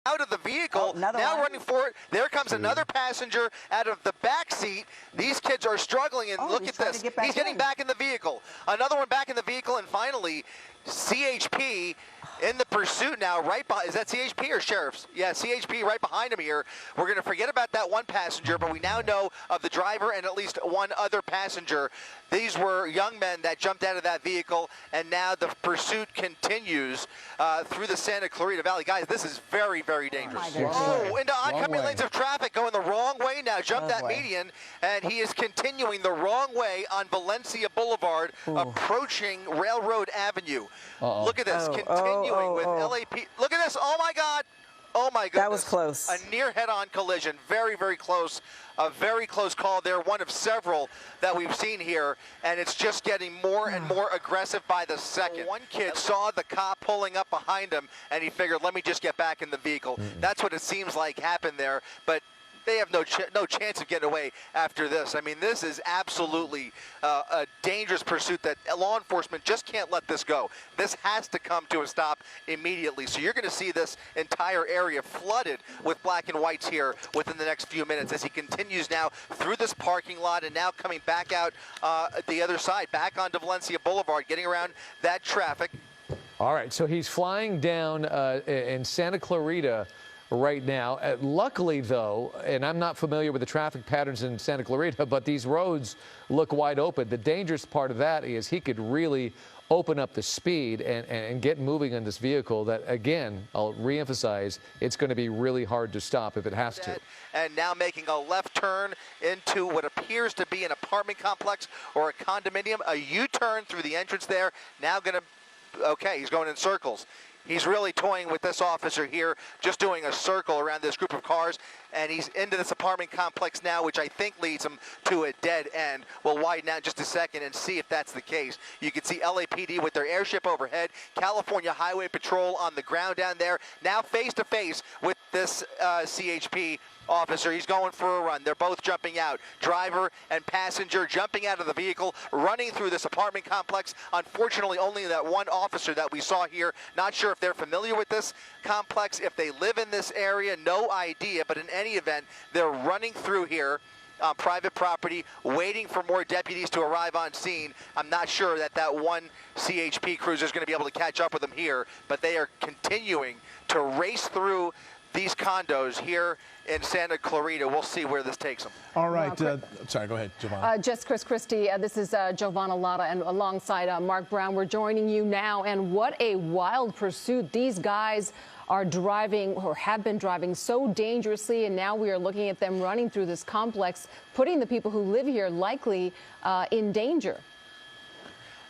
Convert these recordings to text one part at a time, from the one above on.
out of the vehicle, now running for it. There comes another passenger out of the back seat. These kids are struggling, and look at this. He's getting back in the vehicle. Another one back in the vehicle, and finally, CHP in the pursuit now, right behind. Is that CHP or Sheriff's? Yeah, CHP right behind him here. We're going to forget about that one passenger, but we now know of the driver and at least one other passenger. These were young men that jumped out of that vehicle, and now the pursuit continues through the Santa Clarita Valley. Guys, this is very, very dangerous. Oh, into oncoming lanes of traffic, going the wrong way now. Jumped that median, and he is continuing the wrong way on Valencia Boulevard, approaching Railroad Avenue. Look at this, continuing with LAP. Look at this, oh my God. Oh my goodness. That was close. A near head-on collision. Very, very close. A very close call there. One of several that we've seen here. And it's just getting more and more aggressive by the second. One kid saw the cop pulling up behind him, and he figured, let me just get back in the vehicle. That's what it seems like happened there. But they have no chance of getting away after this. I mean, this is absolutely a dangerous pursuit that law enforcement just can't let this go. This has to come to a stop immediately. So you're going to see this entire area flooded with black and whites here within the next few minutes as he continues now through this parking lot and now coming back out the other side, back onto Valencia Boulevard, getting around that traffic. All right, so he's flying down in Santa Clarita right now. Luckily, though, and I'm not familiar with the traffic patterns in Santa Clarita, but these roads look wide open. The dangerous part of that is he could really open up the speed and get moving on this vehicle that, again, I'll reemphasize, it's going to be really hard to stop if it has to. And now making a left turn into what appears to be an apartment complex or a condominium, a U-turn through the entrance there. Now going to, okay, he's going in circles. He's really toying with this officer here, just doing a circle around this group of cars, and he's into this apartment complex now, which I think leads him to a dead end. We'll widen out just a second and see if that's the case. You can see LAPD with their airship overhead, California Highway Patrol on the ground down there, now face-to-face with this CHP officer. He's going for a run. They're both jumping out. Driver and passenger jumping out of the vehicle, running through this apartment complex. Unfortunately, only that one officer that we saw here. Not sure if they're familiar with this complex, if they live in this area, no idea. But in any event, they're running through here on private property, waiting for more deputies to arrive on scene. I'm not sure that that one CHP cruiser is going to be able to catch up with them here, but they are continuing to race through these condos here in Santa Clarita. We'll see where this takes them. All right. Sorry, go ahead, Giovanna. Just Chris Christie. This is Giovanna Lotta, and alongside Mark Brown. We're joining you now. And what a wild pursuit. These guys are driving or have been driving so dangerously, and now we are looking at them running through this complex, putting the people who live here likely in danger.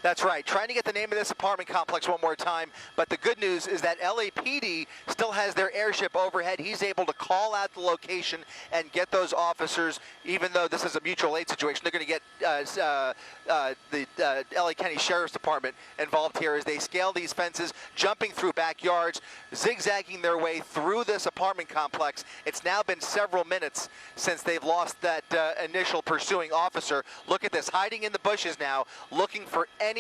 That's right. Trying to get the name of this apartment complex one more time. But the good news is that LAPD still has their airship overhead. He's able to call out the location and get those officers, even though this is a mutual aid situation. They're going to get the LA County Sheriff's Department involved here as they scale these fences, jumping through backyards, zigzagging their way through this apartment complex. It's now been several minutes since they've lost that initial pursuing officer. Look at this, hiding in the bushes now, looking for any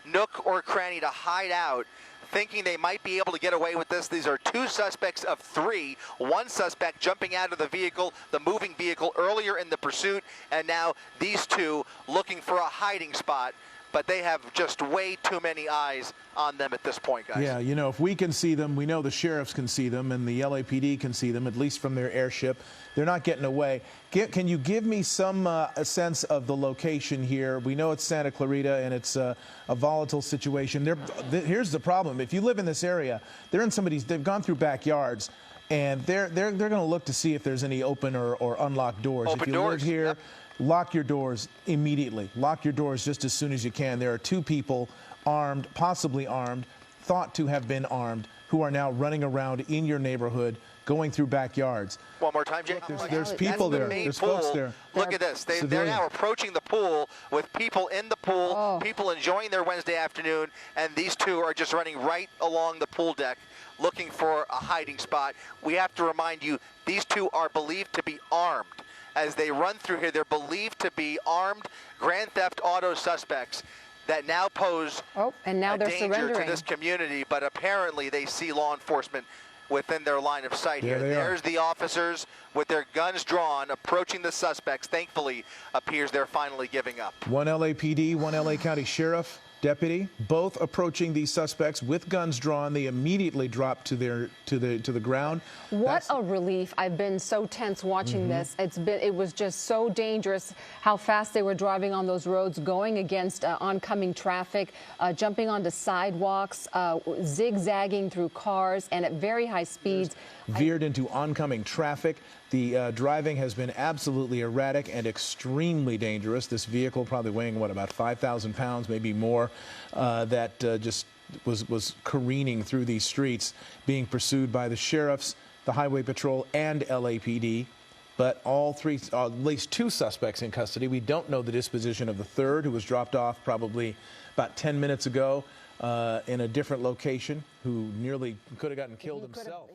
nook or cranny to hide out, thinking they might be able to get away with this. These are two suspects of three. One suspect jumping out of the vehicle, the moving vehicle, earlier in the pursuit, and now these two looking for a hiding spot. But they have just way too many eyes on them at this point, guys. Yeah, you know, if we can see them, we know the sheriffs can see them, and the LAPD can see them, at least from their airship. They're not getting away. Can you give me some a sense of the location here? We know it's Santa Clarita, and it's a volatile situation. Here's the problem. If you live in this area, they've gone through backyards, and they're going to look to see if there's any open or unlocked doors. Open if you doors. live here, Yep. Lock your doors immediately. Lock your doors just as soon as you can. There are two people armed, possibly armed, thought to have been armed, who are now running around in your neighborhood, going through backyards. One more time, Jay. There's people there. There's folks there. Look at this. They're now approaching the pool with people in the pool, people enjoying their Wednesday afternoon, and these two are just running right along the pool deck looking for a hiding spot. We have to remind you, these two are believed to be armed. As they run through here, they're believed to be armed Grand Theft Auto suspects that now pose and now a they're danger surrendering to this community, but apparently they see law enforcement within their line of sight There here. they are. There's the officers with their guns drawn, approaching the suspects. Thankfully, appears they're finally giving up. One LAPD, one LA County Sheriff deputy, both approaching these suspects with guns drawn. They immediately drop to the ground. What a relief. I've been so tense watching this. It was just so dangerous how fast they were driving on those roads, going against oncoming traffic, jumping onto sidewalks, zigzagging through cars, and at very high speeds. Veered into oncoming traffic. The driving has been absolutely erratic and extremely dangerous. This vehicle, probably weighing, what, about 5,000 pounds, maybe more, that just was careening through these streets, being pursued by the sheriffs, the Highway Patrol, and LAPD. But all three, at least two suspects in custody. We don't know the disposition of the third, who was dropped off probably about 10 minutes ago in a different location, who nearly could have gotten killed himself.